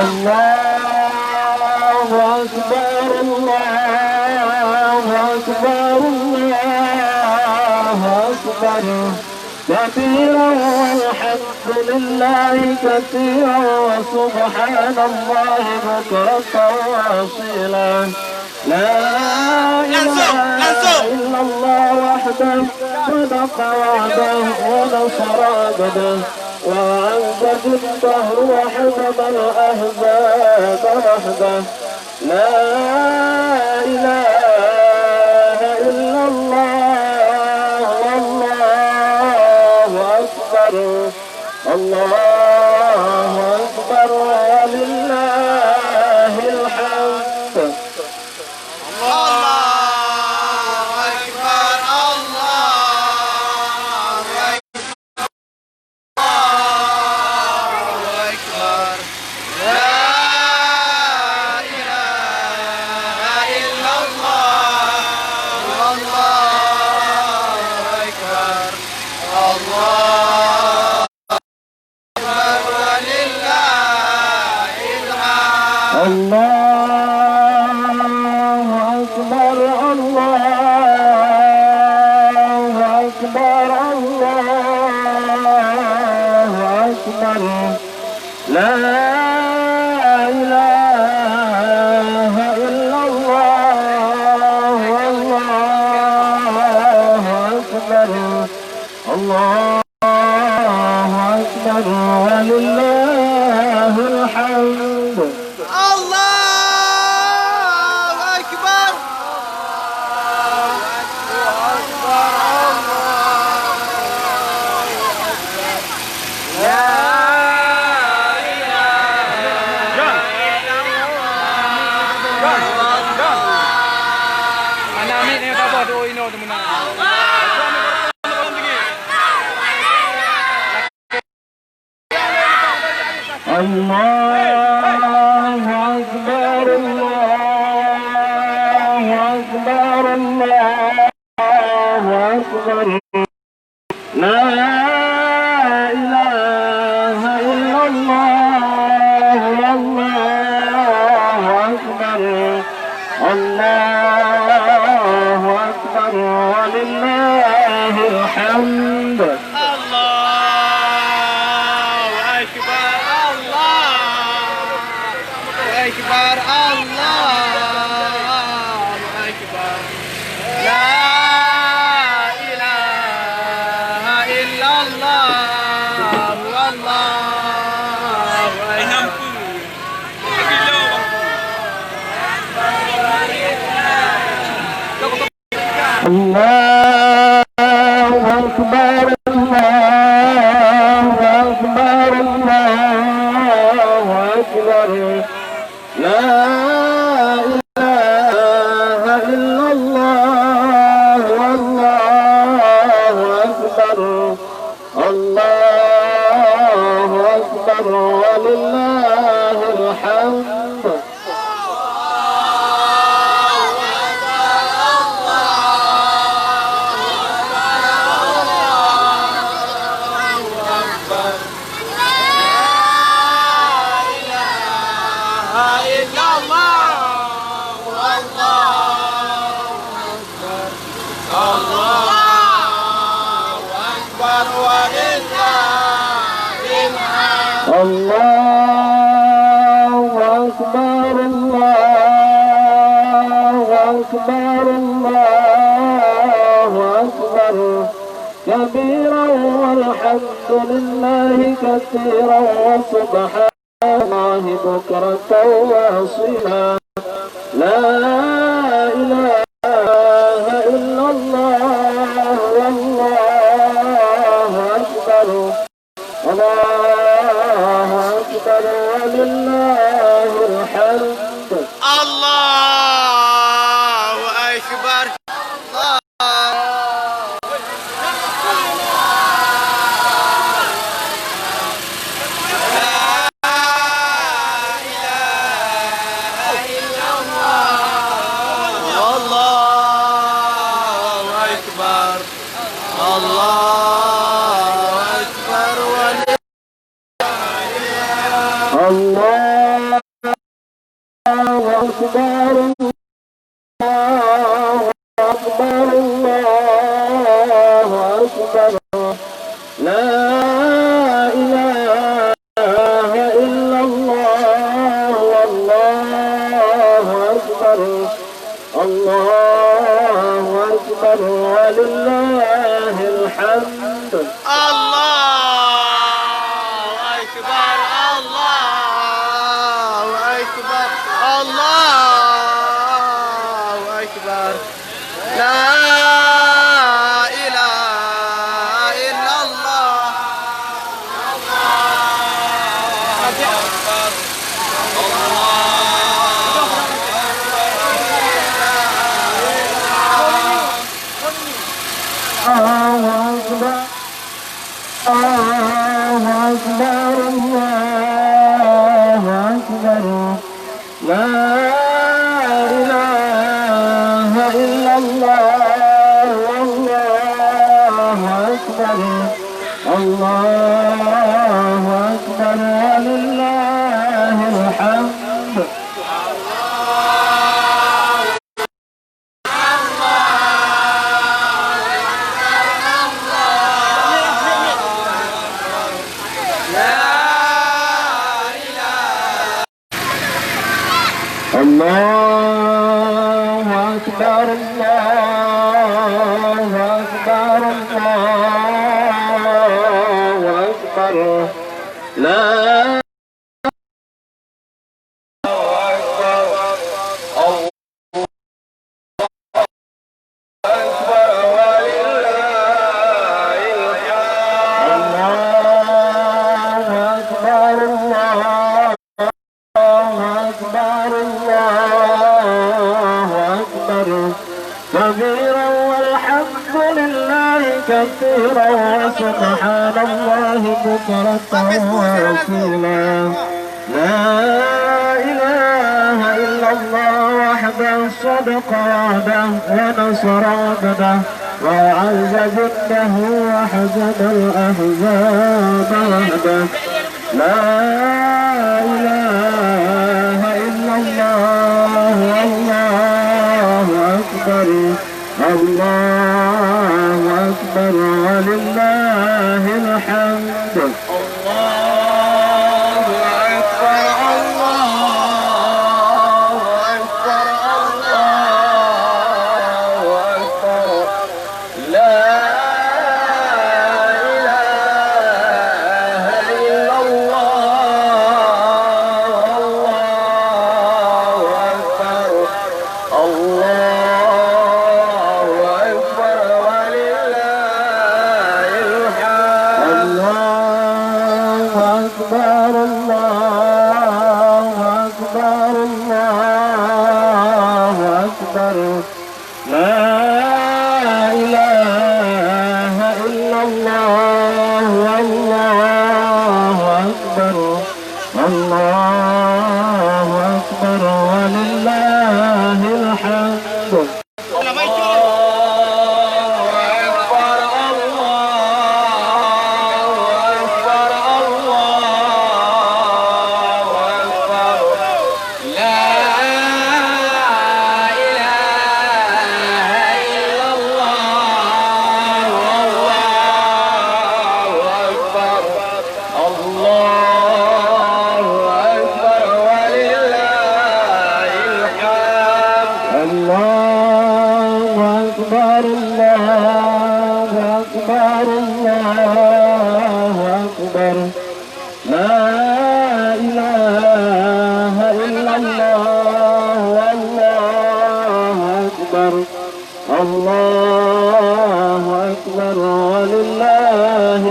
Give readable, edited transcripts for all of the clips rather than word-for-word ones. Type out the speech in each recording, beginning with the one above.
الله أكبر الله أكبر الله أكبر كبيرا والحمد لله كثيرا وسبحان الله بكرة وأصيلا لا إله إلا الله وحده صدق وعده ونصر عبده وأعز جنده وحكم الأحزاب وحده لا إله إلا الله والله أكبر الله أكبر ولله الحمد الله أكبر الله أكبر الله أكبر لا إله إلا الله والله أكبر الله أكبر ولله الحمد الله أكبر الله أكبر الله أكبر لا إله إلا الله والله أكبر الله أكبر ولله الحمد أكبر الله أكبر لا إله إلا الله والله الله أكبر الله أكبر الله أكبر لا إله إلا الله والله أكبر الله أكبر ولله الحمد الله أكبر الله أكبر الله أكبر كبيرا والحمد لله كثيرا وسبحان الله بكرة وأصيلا لا إله إلا الله والله أكبر الله أكبر ولله الحمد الله أكبر الله أكبر الله أكبر الله أكبر لا إله إلا الله والله أكبر الله أكبر ولله الحمد الله أكبر الله أكبر الله أكبر لا إله إلا الله الله أكبر الله أكبر الله أكبر لا إله إلا الله والله أكبر الله أكبر ولله الحمد الله أكبر الله أكبر الله أكبر لا كبيرا والحمد لله كثيرا وسبحان الله بكرة وأصيلا لا إله إلا الله وحده صدق وعده ونصر عبده وأعز جنده وحزن الأحزاب وحده لا إله إلا الله والله أكبر الله أكبر ولله الحمد الله أكبر الله أكبر الله أكبر لا إله إلا الله الله أكبر الله أكبر ولله الحمد الله أكبر الله أكبر الله أكبر لا إله إلا الله والله أكبر الله أكبر ولله الحمد الله أكبر ولله الحمد الله أكبر الله أكبر الله أكبر لا إله إلا الله والله أكبر الله أكبر ولله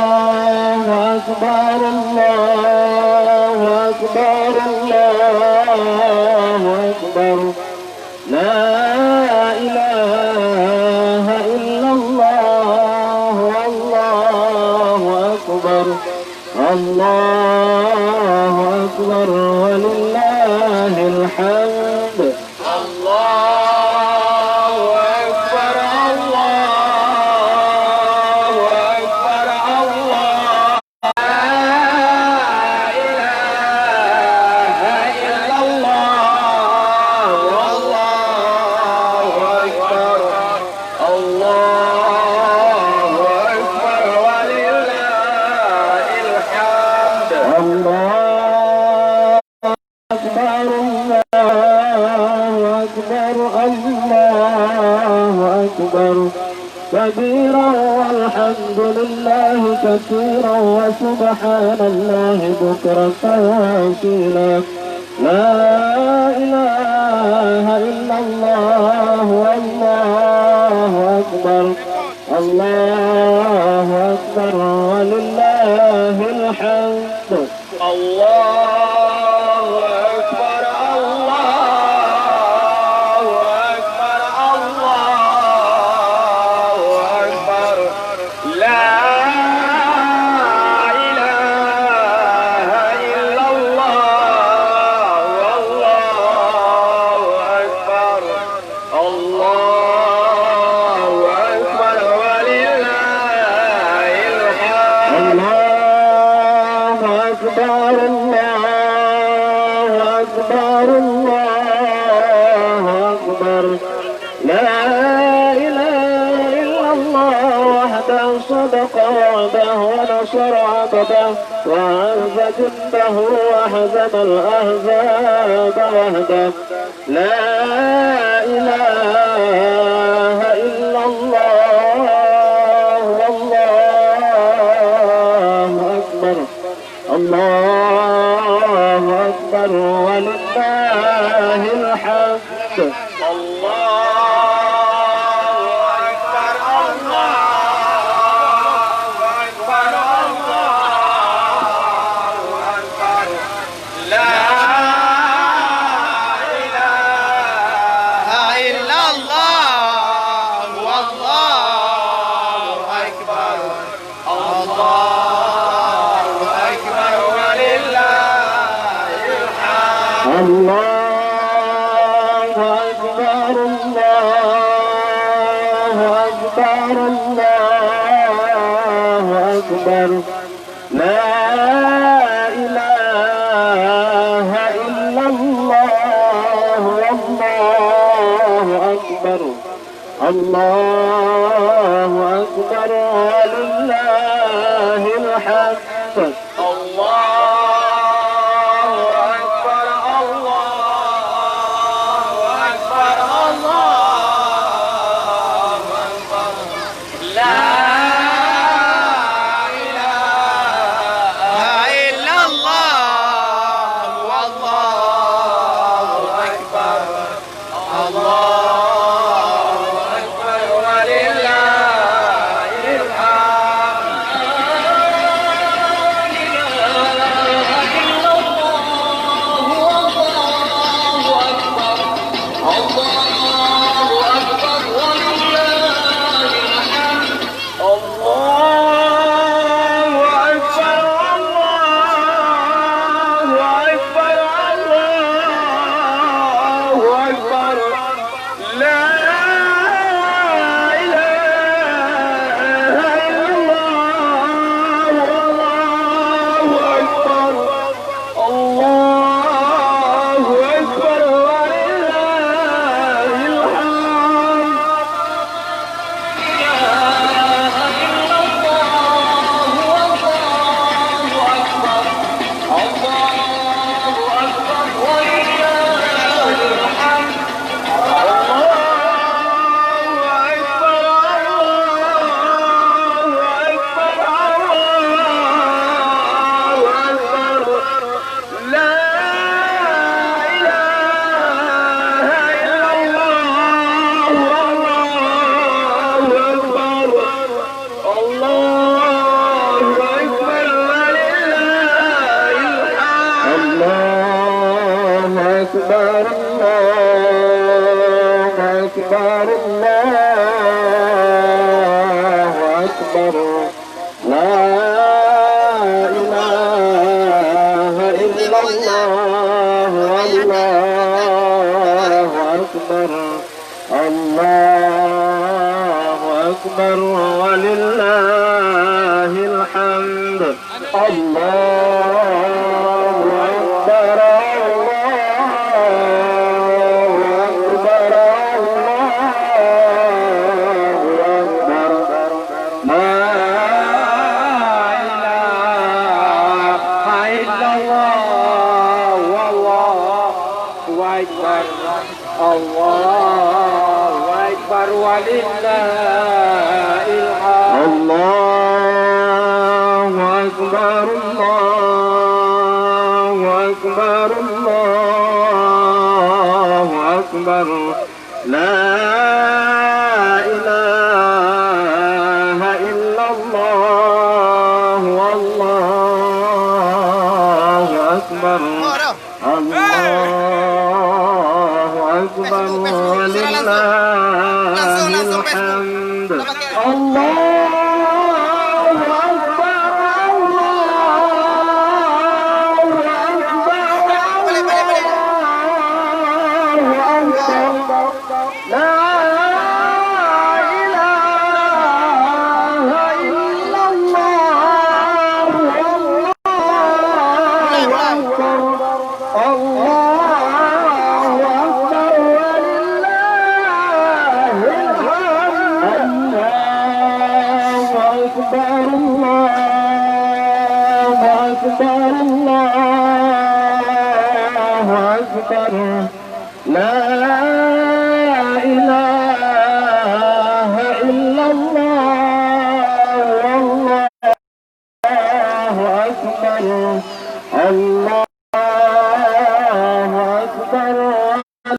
الله أكبر الله أكبر الله أكبر لا إله إلا الله والله أكبر الله أكبر ولله الحمد الله أكبر الله أكبر الله لا إله إلا الله والله أكبر الله أكبر ولله الحمد الله أكبر الله أكبر الله أكبر كبيرا والحمد لله كثيرا وسبحان الله بكرة وأصيلا لا إله إلا الله والله أكبر الله أكبر ولله الحمد الله أكبر الله أكبر الله أكبر لا إله إلا الله والله أكبر الله أكبر ولله الحمد الله أكبر الله أكبر الله أكبر لا إله إلا الله وحده صدق وعده ونصر عبده وعز جنده وحزم الأحزاب وحده لا إله إلا الله والله أكبر الله أكبر ولله الحمد الله أكبر الله أكبر الله أكبر لا إله إلا الله والله أكبر الله أكبر ولله الحمد الله أكبر الله أكبر الله أكبر لا إله إلا الله والله أكبر الله أكبر ولله الحمد الله أكبر الله أكبر الله أكبر لا إله إلا الله والله أكبر الله أكبر ولله الحمد أكبر الله أكبر لا إله إلا الله الله أكبر الله أكبر ولله الحمد الله أكبر الله أكبر الله أكبر لا إله إلا الله والله أكبر الله أكبر ولله الحمد الله أكبر الله أكبر الله أكبر لا إله إلا الله والله أكبر الله أكبر ولله الحمد الله أكبر لا إله إلا الله الله أكبر الله أكبر ولله الحمد الله أكبر الله أكبر الله أكبر لا إله إلا الله والله أكبر الله أكبر ولله الحمد الله أكبر لا إله إلا الله الله أكبر الله أكبر الله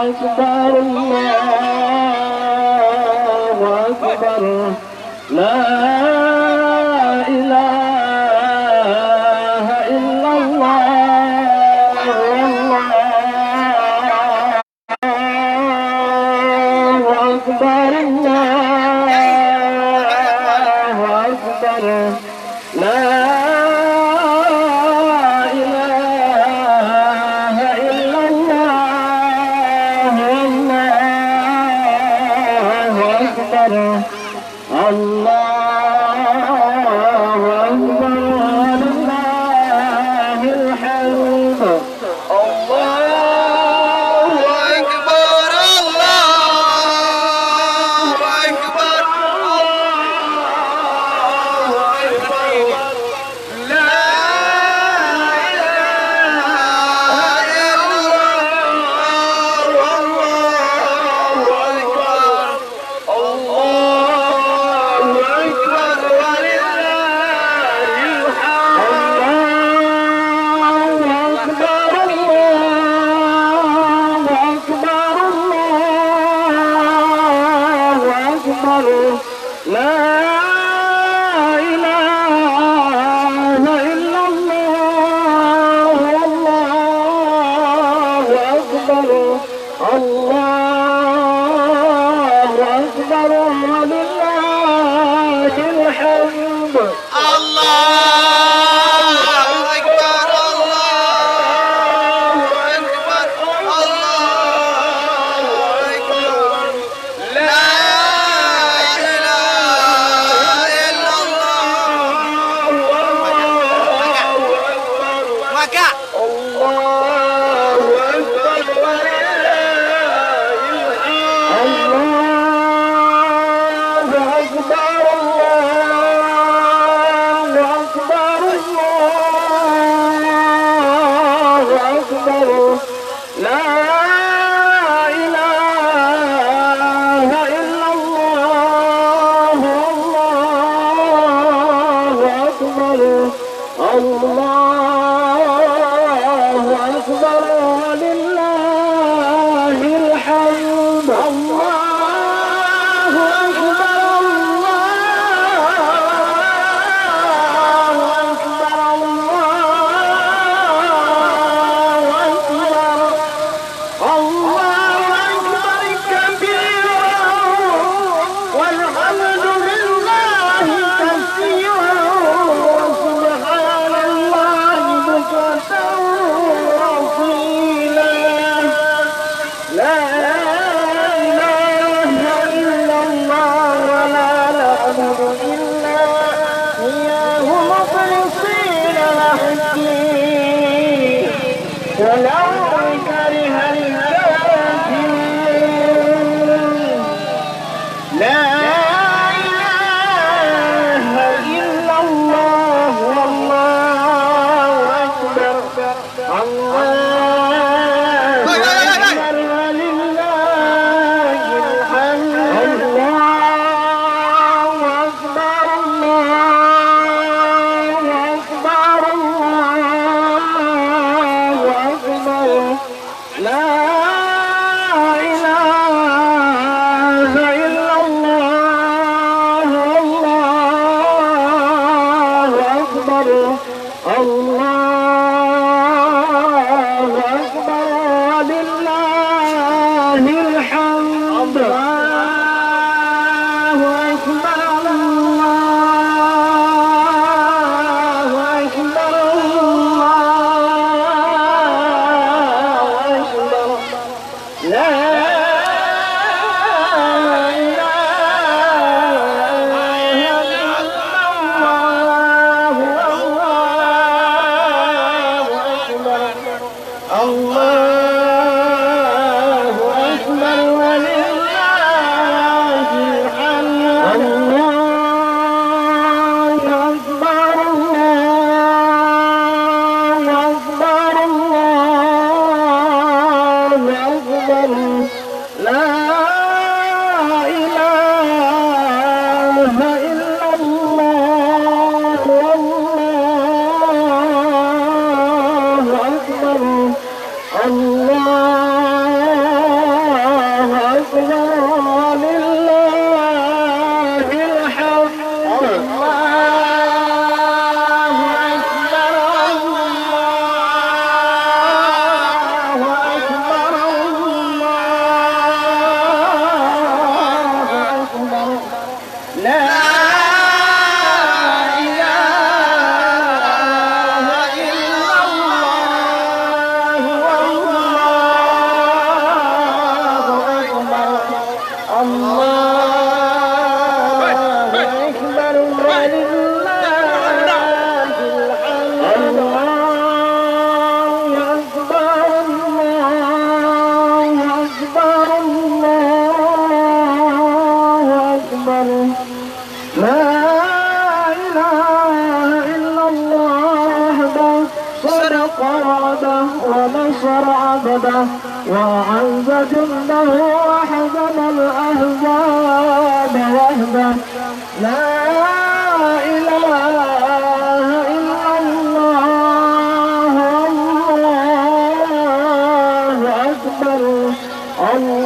أكبر الله أكبر لا إله إلا الله الله أكبر الله أكبر لا إله إلا الله الله أكبر الله أكبر ولله الحمد الله أكبر الله أكبر لا إله إلا الله والله أكبر الله أكبر ولله الحمد الله أكبر الله أكبر الله أكبر لا إله إلا الله والله أكبر الله أكبر ولله الحمد الله أكبر الله أكبر الله أكبر لا إله إلا الله وكع الله أكبر ولله الحمد الله أكبر الله ولله الحمد. الله أكبر الله أكبر الله أكبر لا ونصر عبده وأعز جنده وحزم الأحزاب وحده لا إله إلا الله الله أكبر الله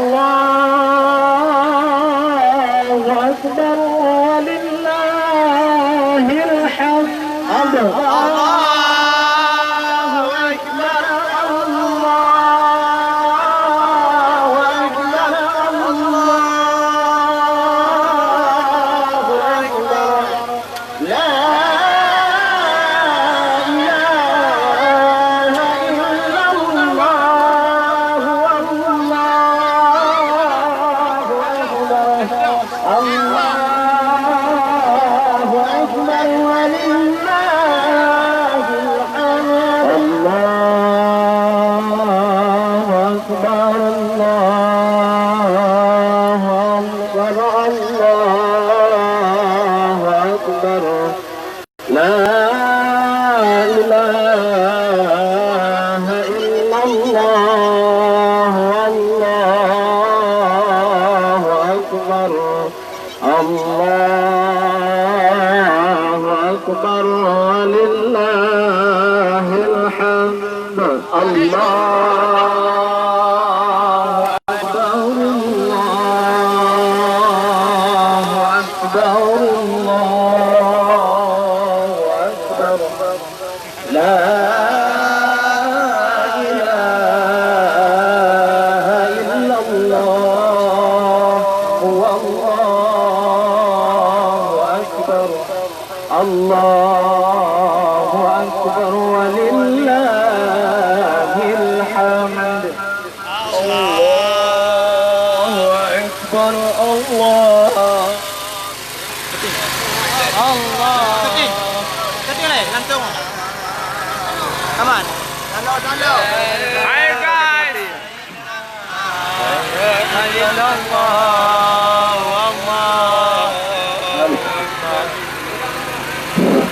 أكبر ولله الحمد.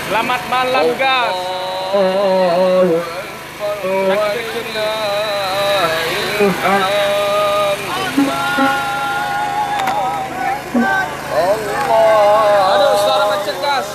Selamat malam guys. Aduh, suara macet gas.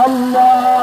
الله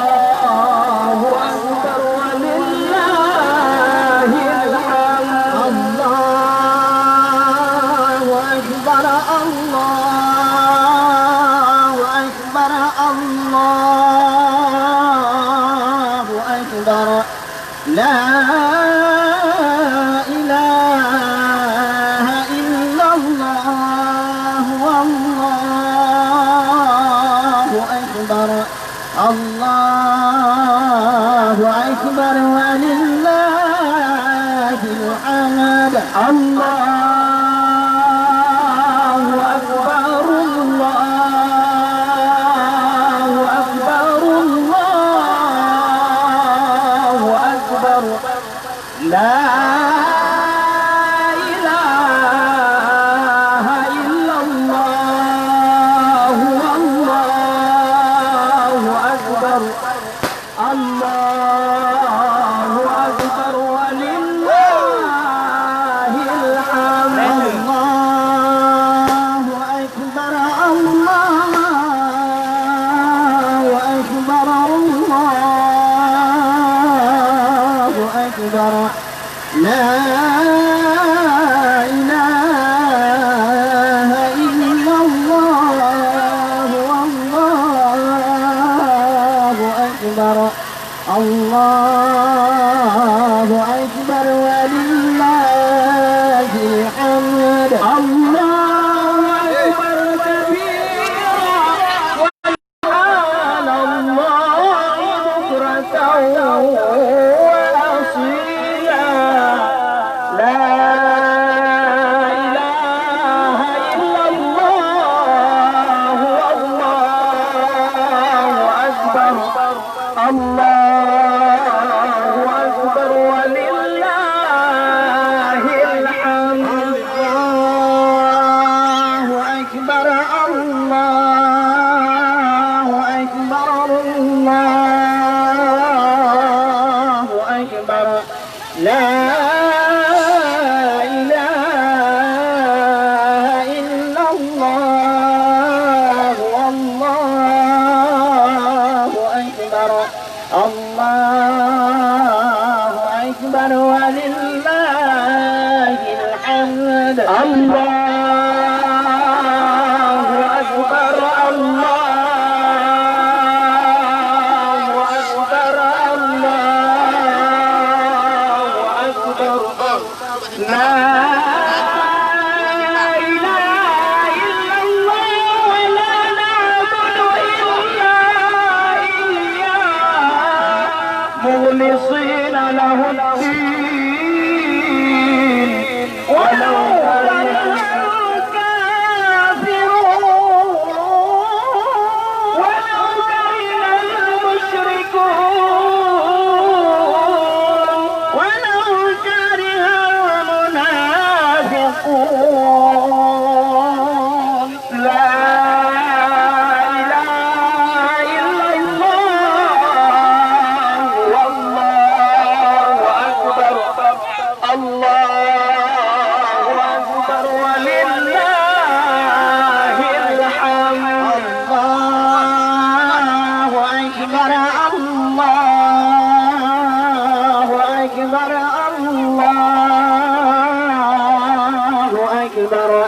أكبر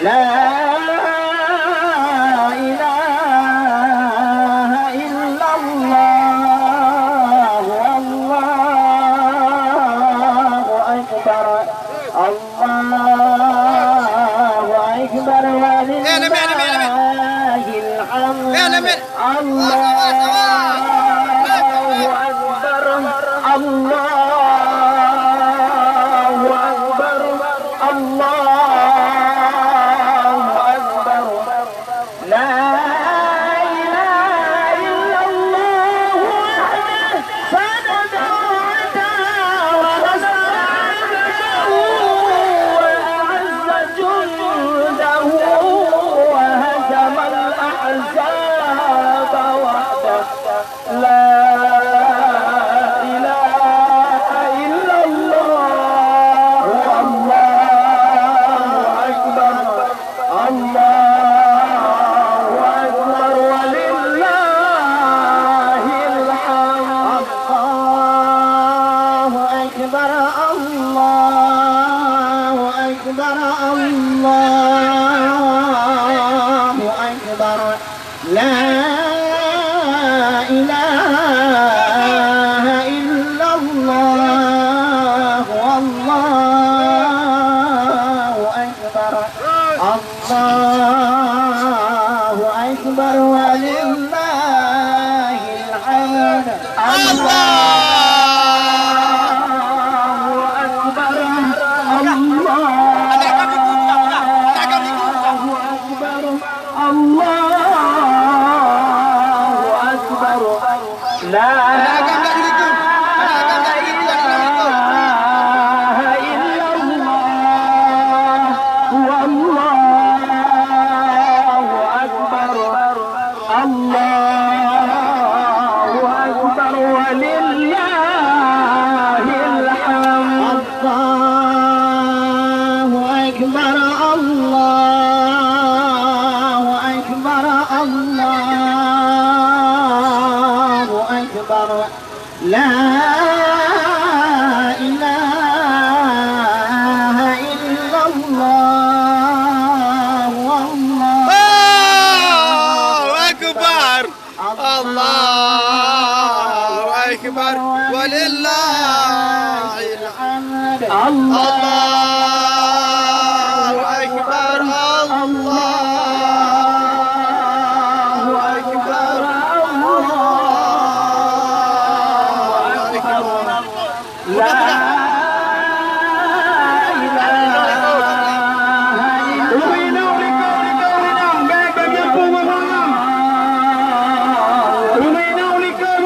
لا إله إلا الله والله أكبر الله أكبر ولله الحمد الله أكبر الله أكبر الله أكبر لا إله إلا الله وحده سند ونصر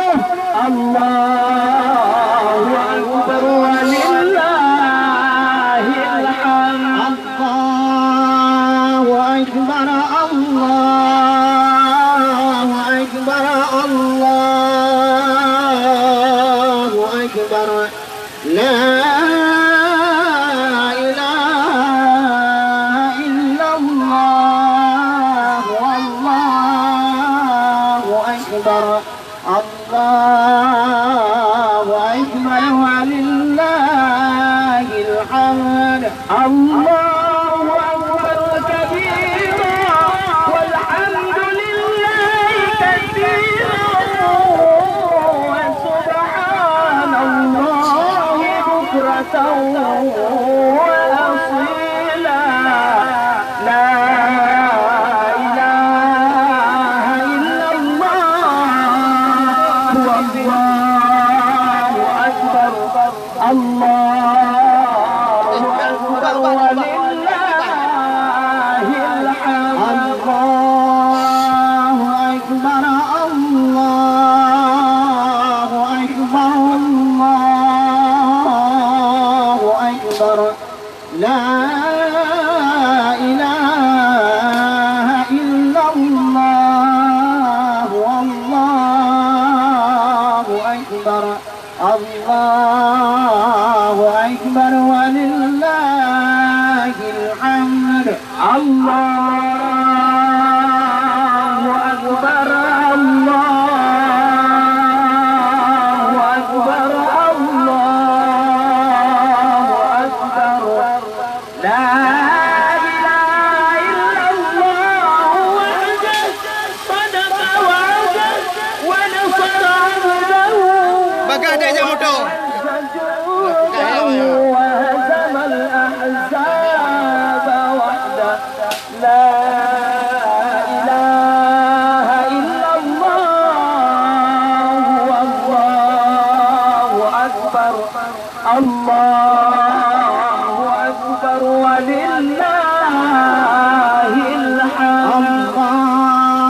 وأعز جنده وهزم الأحزاب وحده لا لا إله إلا الله والله أكبر الله أكبر ولله الحمد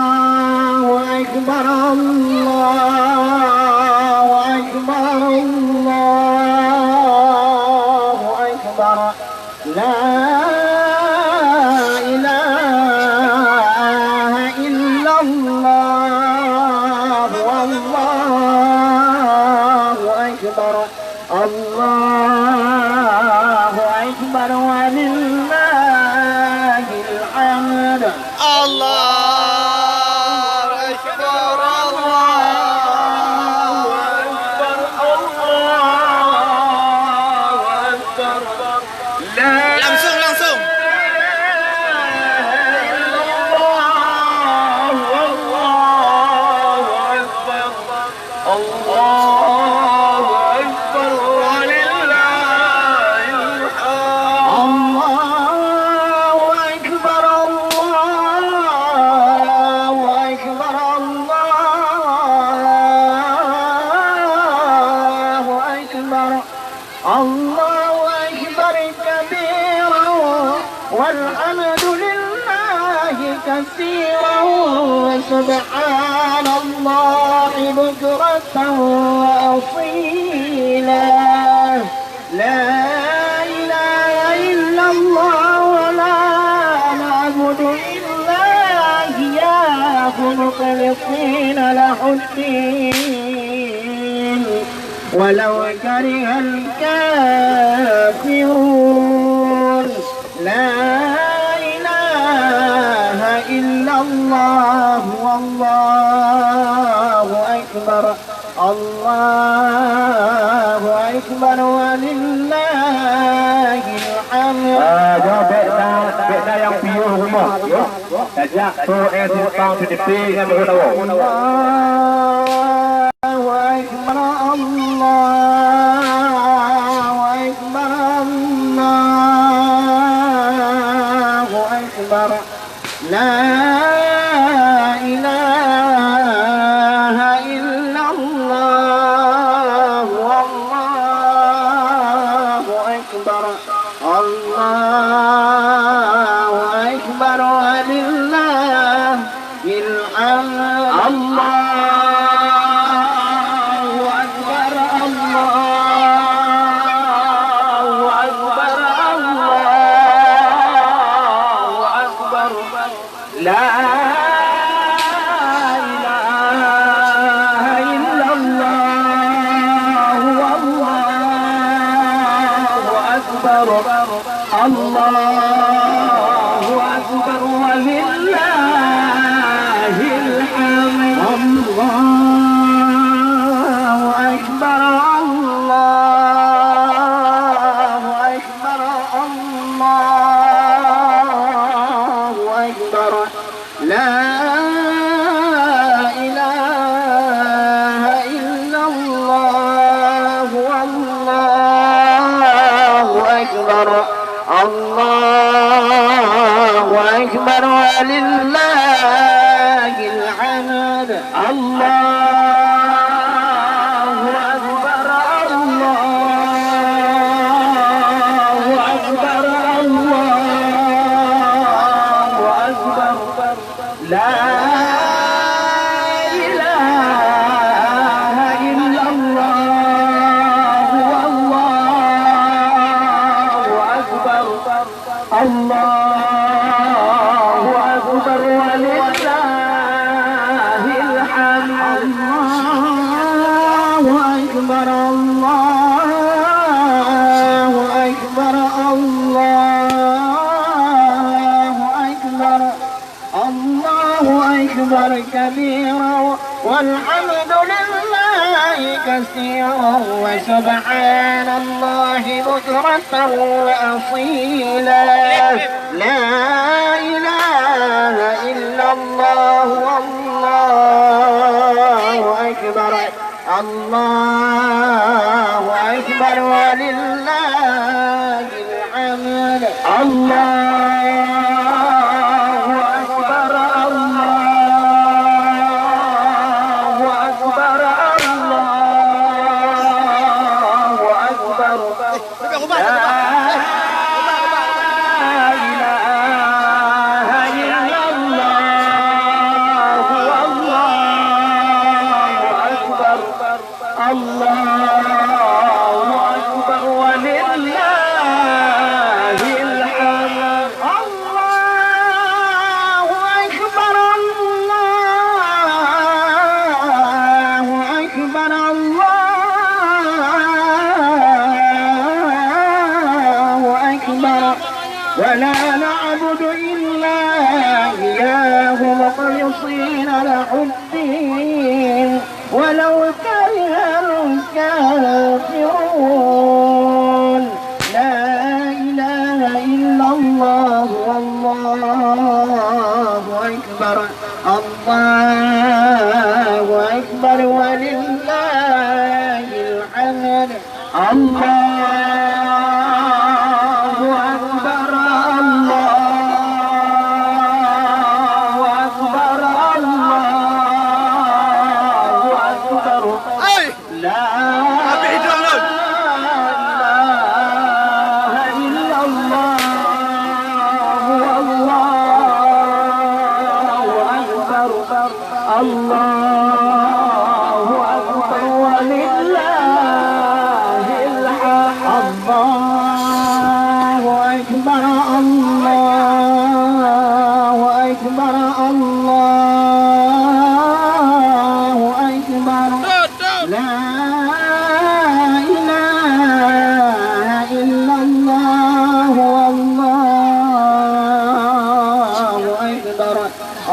الله أكبر الله أكبر الله أكبر لا إله إلا الله والله أكبر الله أكبر ولله الحمد الله أكبر الله أكبر الله أكبر لا langsung الله أكبر كبيرا والحمد لله كثيرا وسبحان الله بكرة وأصيلا لا إله إلا الله ولا نعبد إلا إياه مخلصين له الدين ولو كره الكافرون لا إله إلا الله والله أكبر الله أكبر ولله الحمد. Beda yang piur rumah. Sajak tu simpang tu depi dengan berdawa. الله أكبر الله أكبر الله أكبر لا إله إلا الله والله أكبر الله أكبر ولله الحمد. الله أكبر الله أكبر الله أكبر لا إله إلا الله والله أكبر الله أكبر ولله الحمد. الله أكبر الله أكبر الله أكبر لا إله إلا الله والله أكبر الله أكبر ولله الحمد. الله أكبر الله أكبر الله أكبر لا إله إلا الله والله أكبر الله أكبر ولله الحمد. الله أكبر الله أكبر الله أكبر الله أكبر كبيرا والحمد لله كثيرا وسبحان الله بكرة وأصيلا لا إله إلا الله والله أكبر الله أكبر ولله الحمد. الله ولو كره الكافرون لا إله إلا الله والله أكبر الله أكبر ولله الحمد الله أكبر الله أكبر الله أكبر لا إله إلا الله والله أكبر الله أكبر ولله الحمد الله أكبر الله أكبر الله أكبر لا إله إلا الله والله أكبر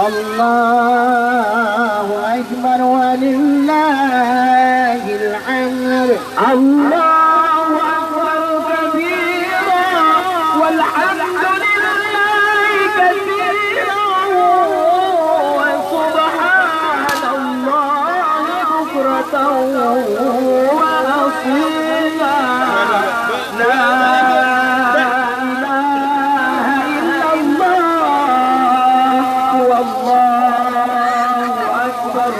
الله أكبر ولله الحمد الله أكبر كبيرا والحمد لله كثيرا وسبحان الله بكرة وأصيلا لا إله إلا الله والله أكبر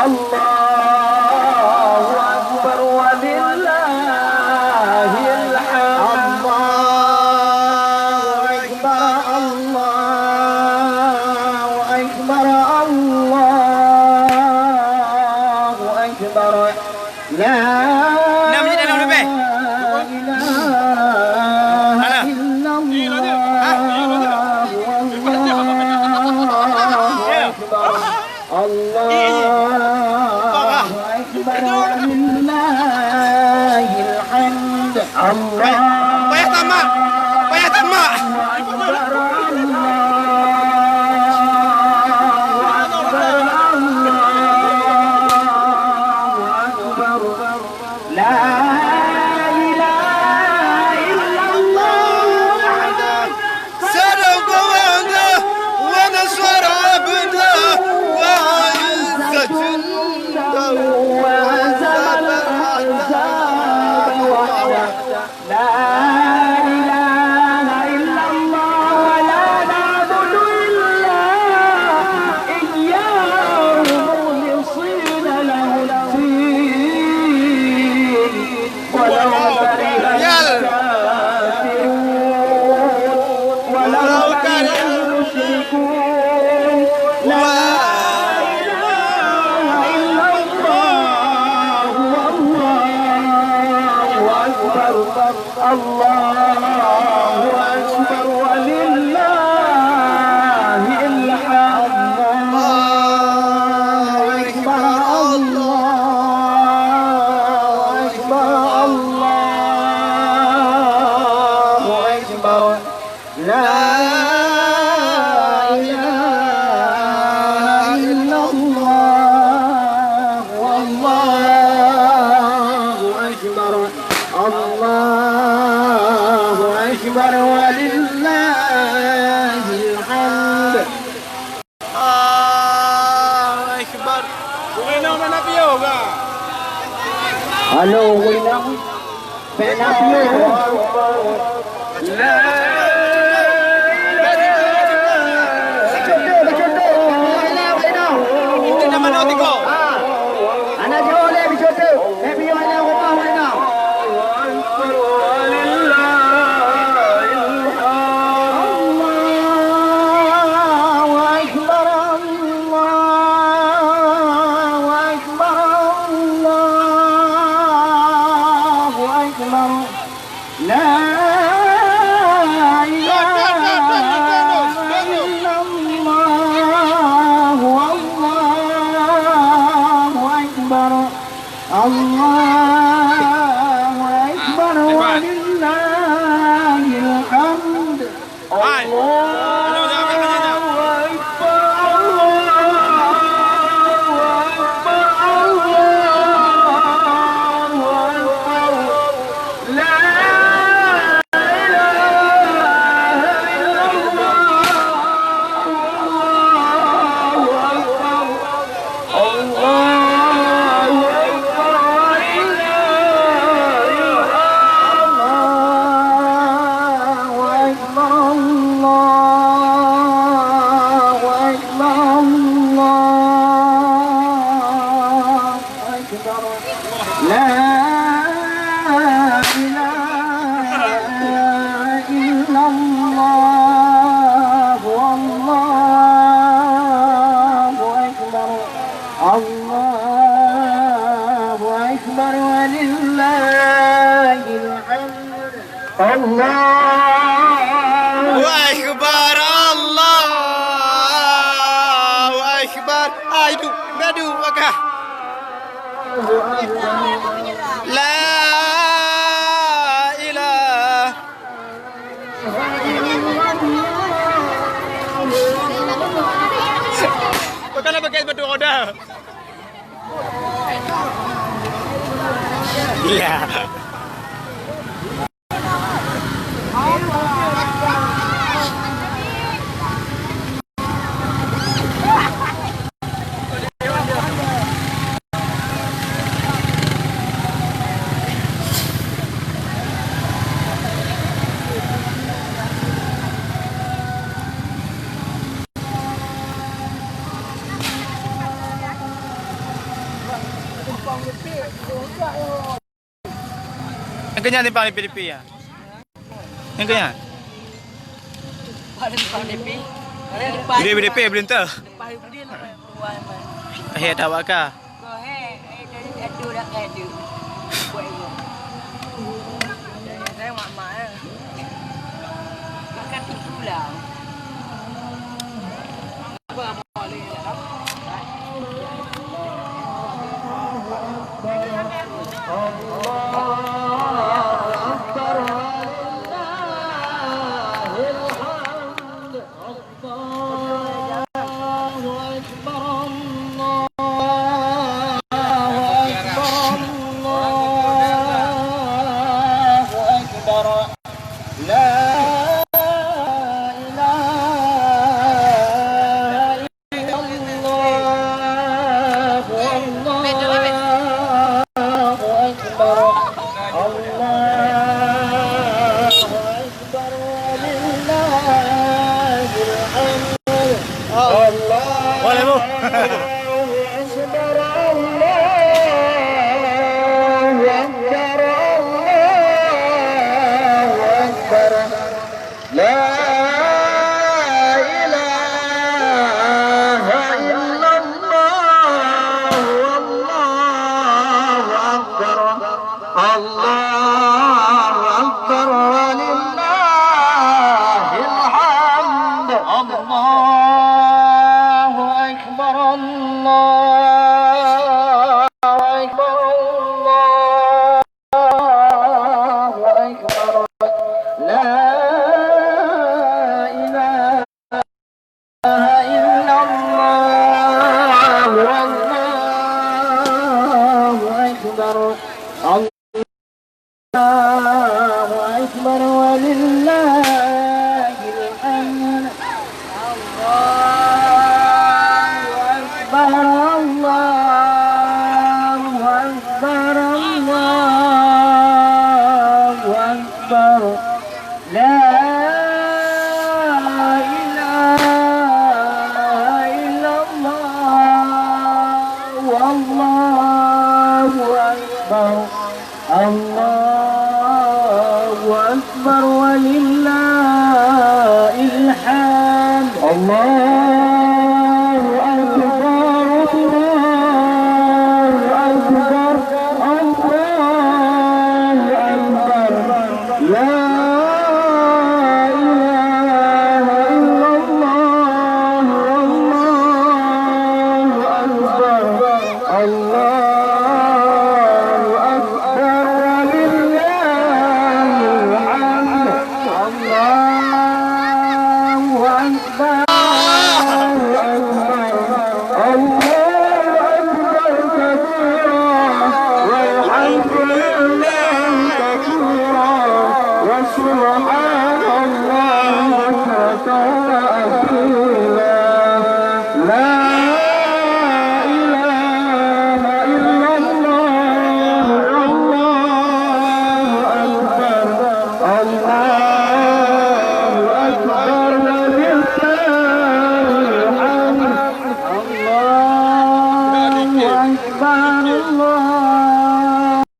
الله أكبر ولله الحمد الله أكبر الله أكبر الله أكبر لا إله إلا الله والله أكبر الله أكبر ولله الحمد الله أكبر لا إله إلا الله وحده سرق وعده ونصر عبده وعز جنده وهزم الأحزاب وحده لا إله إلا الله ولا نعبد إلا إياه مخلصين له الدين ولو كره الكافرون ولو كره المشركون لا إله إلا الله والله أكبر الله أكبر ولله الحمد الله أكبر الله أكبر الله أكبر لا إله إلا الله والله أكبر الله أكبر ولله الحمد أكبر Halo, Winam. Penapio. La Anak jauh lebih jodoh. Lebih banyak rumah Winam. لا أكبر الله أكبر أيدو بدو وكا لا إله Bukanlah pakai sepatu roda. Iya. Yang kenyang ni paling PDP ya. Yang kenyang. Dia PDP belinta. Hei dah bakar. Boleh bu. سبحان الله وتعالى